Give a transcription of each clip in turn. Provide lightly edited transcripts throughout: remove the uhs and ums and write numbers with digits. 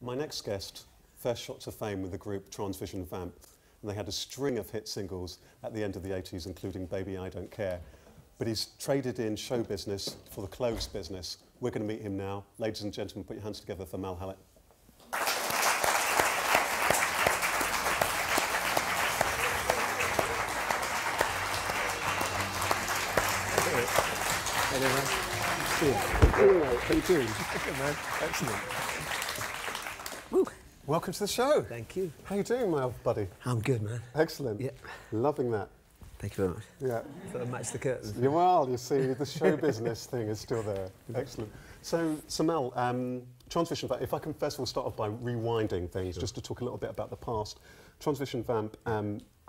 My next guest, first shot to fame with the group Transvision Vamp, and they had a string of hit singles at the end of the 80s, including Baby I Don't Care. But he's traded in show business for the clothes business. We're going to meet him now. Ladies and gentlemen, put your hands together for Mal Hallett. Hey there, man. How you doing? Good, man. Excellent. Woo. Welcome to the show. Thank you. How you doing, my old buddy? I'm good, man. Excellent. Yeah. Loving that. Thank you very much. Yeah. Sort of match the curtains. Yeah, well, you see, the show business thing is still there. Excellent. So Mal, Transvision Vamp, if I can first of all start off by rewinding things, just to talk a little bit about the past. Transvision Vamp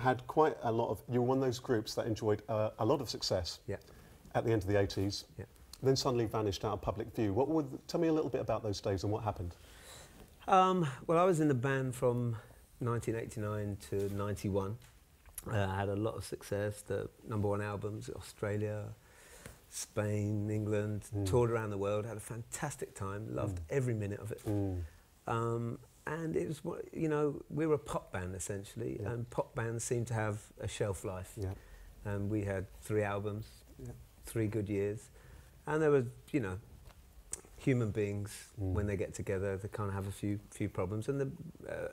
had quite a lot of, you were one of those groups that enjoyed a lot of success at the end of the 80s, then suddenly vanished out of public view. Tell me a little bit about those days and what happened. Well, I was in the band from 1989 to 91. I had a lot of success, the #1 albums, Australia, Spain, England, toured around the world, had a fantastic time, loved every minute of it. And it was, you know, we were a pop band essentially, and pop bands seem to have a shelf life. And we had 3 albums, 3 good years, and there were, you know, human beings when they get together, they kind of have a few problems, and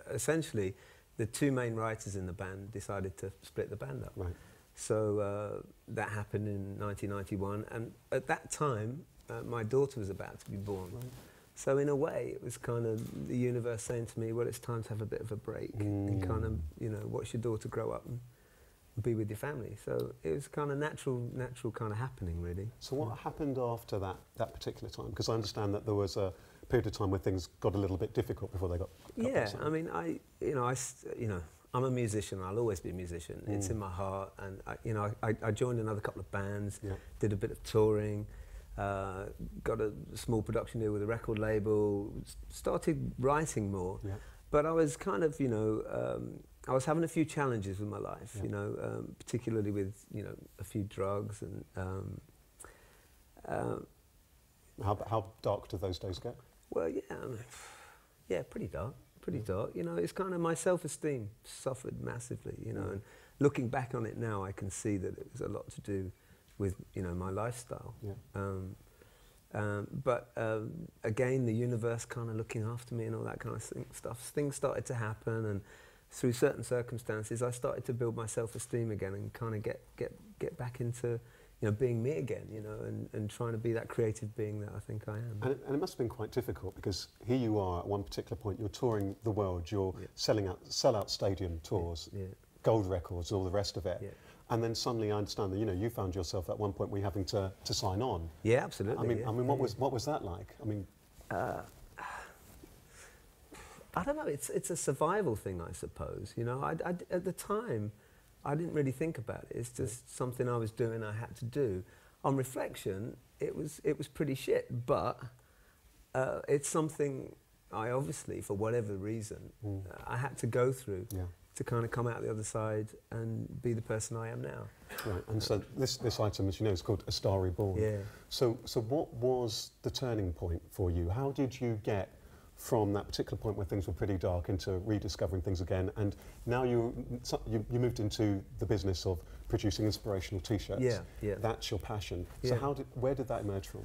essentially the 2 main writers in the band decided to split the band up. Right. So that happened in 1991, and at that time my daughter was about to be born. Right. So in a way it was kind of the universe saying to me, well, it's time to have a bit of a break and kind of, you know, watch your daughter grow up and be with your family. So it was kind of natural kind of happening, really. So what happened after that particular time? Because I understand that there was a period of time where things got a little bit difficult before they got I mean, I'm a musician. I'll always be a musician. It's in my heart, and I joined another couple of bands, did a bit of touring, got a small production deal with a record label, started writing more. But I was kind of, I was having a few challenges with my life, particularly with, a few drugs and. How dark do those days get? Well, pretty dark. Pretty dark. It's kind of my self-esteem suffered massively. And looking back on it now, I can see that it was a lot to do with my lifestyle. But again, the universe kind of looking after me and all that kind of stuff. Things started to happen, and through certain circumstances, I started to build my self-esteem again and kind of get back into being me again, and trying to be that creative being that I think I am. And it must have been quite difficult, because here you are at one particular point, you're touring the world, you're sell-out stadium tours, gold records, all the rest of it. And then suddenly I understand that you found yourself at one point where you're having to sign on. Yeah, absolutely. I mean, what was that like? I mean, I don't know. It's a survival thing, I suppose. At the time, I didn't really think about it. It's just something I was doing, I had to do. On reflection, it was pretty shit, but it's something I obviously, for whatever reason, I had to go through to kind of come out the other side and be the person I am now. Right, and so this item, as you know, is called A Star Reborn. Yeah. So what was the turning point for you? How did you get from that particular point where things were pretty dark into rediscovering things again, and now you moved into the business of producing inspirational T-shirts? Yeah. That's your passion. So where did that emerge from?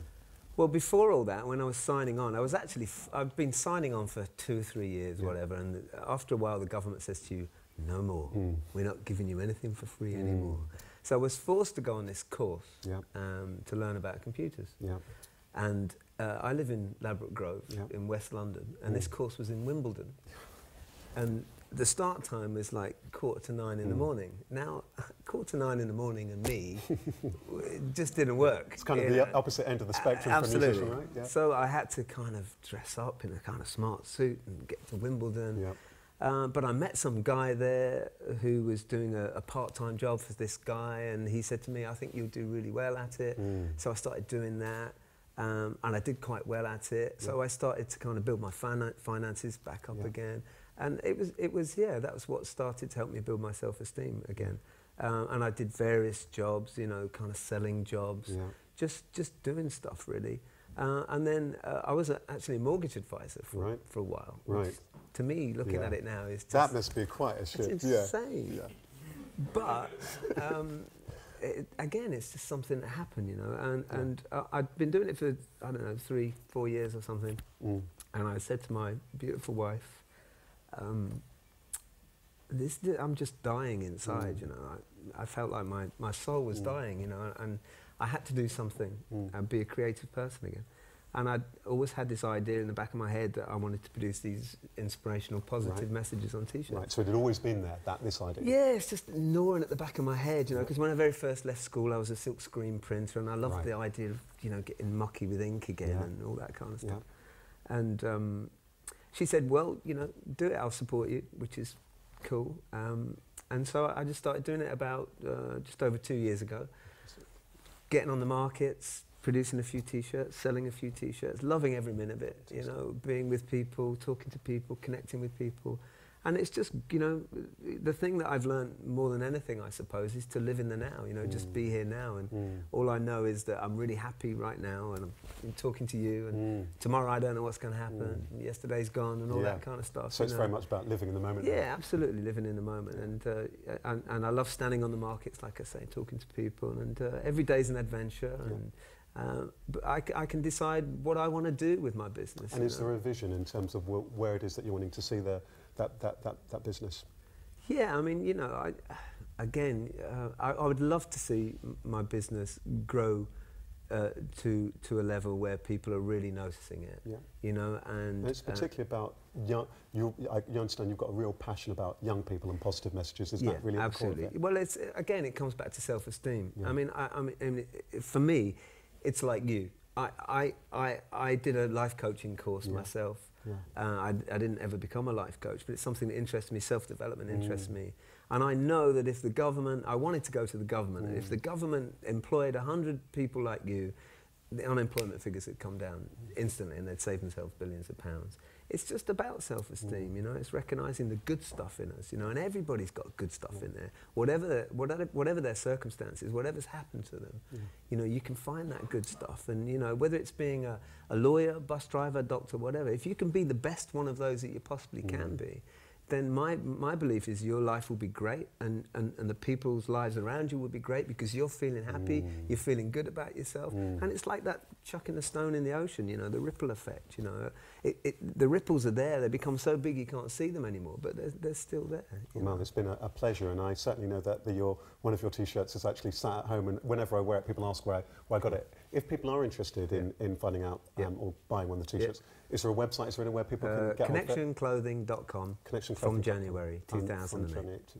Well, before all that, when I was signing on, I've been signing on for 2 or 3 years, whatever, and after a while the government says to you, no more, we're not giving you anything for free anymore. So I was forced to go on this course to learn about computers. And I live in Ladbroke Grove in West London, and this course was in Wimbledon. And the start time was like 8:45 in the morning. Now, 8:45 in the morning and me, it just didn't work. It's kind of the opposite end of the spectrum for a musician, right? Yeah. So I had to kind of dress up in a kind of smart suit and get to Wimbledon. But I met some guy there who was doing a part-time job for this guy, and he said to me, I think you'll do really well at it. So I started doing that. And I did quite well at it, so I started to kind of build my finances back up again, and it was that was what started to help me build my self-esteem again. And I did various jobs, kind of selling jobs, just doing stuff really. And then I was actually a mortgage advisor for a while. Right. To me, looking at it now is just... That must be quite a shift. It's insane. Yeah. But, again, it's just something that happened, you know. And I'd been doing it for, I don't know, 3-4 years or something. And I said to my beautiful wife, I'm just dying inside, you know. I felt like my soul was dying, you know, and I had to do something and be a creative person again. And I'd always had this idea in the back of my head that I wanted to produce these inspirational, positive messages on T-shirts. Right, so it had always been there, this idea? Yeah, it's just gnawing at the back of my head, you know, because when I very first left school, I was a silk screen printer, and I loved the idea of, you know, getting mucky with ink again and all that kind of stuff. And she said, well, you know, do it, I'll support you, which is cool. And so I just started doing it about just over 2 years ago, getting on the markets, producing a few T-shirts, selling a few T-shirts, loving every minute of it, you know, being with people, talking to people, connecting with people. And it's just, you know, the thing that I've learned more than anything, I suppose, is to live in the now, you know, just be here now. And all I know is that I'm really happy right now, and I'm talking to you, and tomorrow I don't know what's going to happen, and yesterday's gone, and all that kind of stuff. So it's very much about living in the moment. Yeah, absolutely, living in the moment. And I love standing on the markets, like I say, talking to people, and every day's an adventure. And but I can decide what I want to do with my business. And is there a vision in terms of where it is that you're wanting to see that business? Yeah, I mean, you know, I would love to see my business grow to a level where people are really noticing it. Yeah. You know, and it's particularly about young. You understand you've got a real passion about young people and positive messages. Is that really absolutely? The core of it? Well, it's again, it comes back to self-esteem. Yeah. I mean, for me, it's like you. I did a life coaching course myself. Yeah. I didn't ever become a life coach, but it's something that interests me. Self-development interests me. And I know that if the government, I wanted to go to the government, and if the government employed 100 people like you, the unemployment figures would come down instantly, and they'd save themselves billions of pounds. It's just about self-esteem, you know. It's recognising the good stuff in us, you know. And everybody's got good stuff in there, whatever their circumstances, whatever's happened to them. You know, you can find that good stuff, and you know, whether it's being a lawyer, bus driver, doctor, whatever. If you can be the best one of those that you possibly can be, then my belief is your life will be great, and the people's lives around you will be great, because you're feeling happy, you're feeling good about yourself. And it's like that chucking a stone in the ocean, you know, the ripple effect, you know. The ripples are there, they become so big you can't see them anymore, but they're still there. Well, Mal, it's been a pleasure, and I certainly know that one of your T-shirts is actually sat at home, and whenever I wear it, people ask where I got it. If people are interested in finding out or buying one of the T-shirts, is there a website, is there anywhere people can get ConnectionClothing.com from January 2008.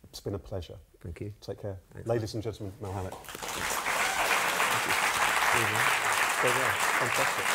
It's been a pleasure. Thank you. Take care. Thanks. Ladies and gentlemen, Mal Hallett. Thank you. Fantastic.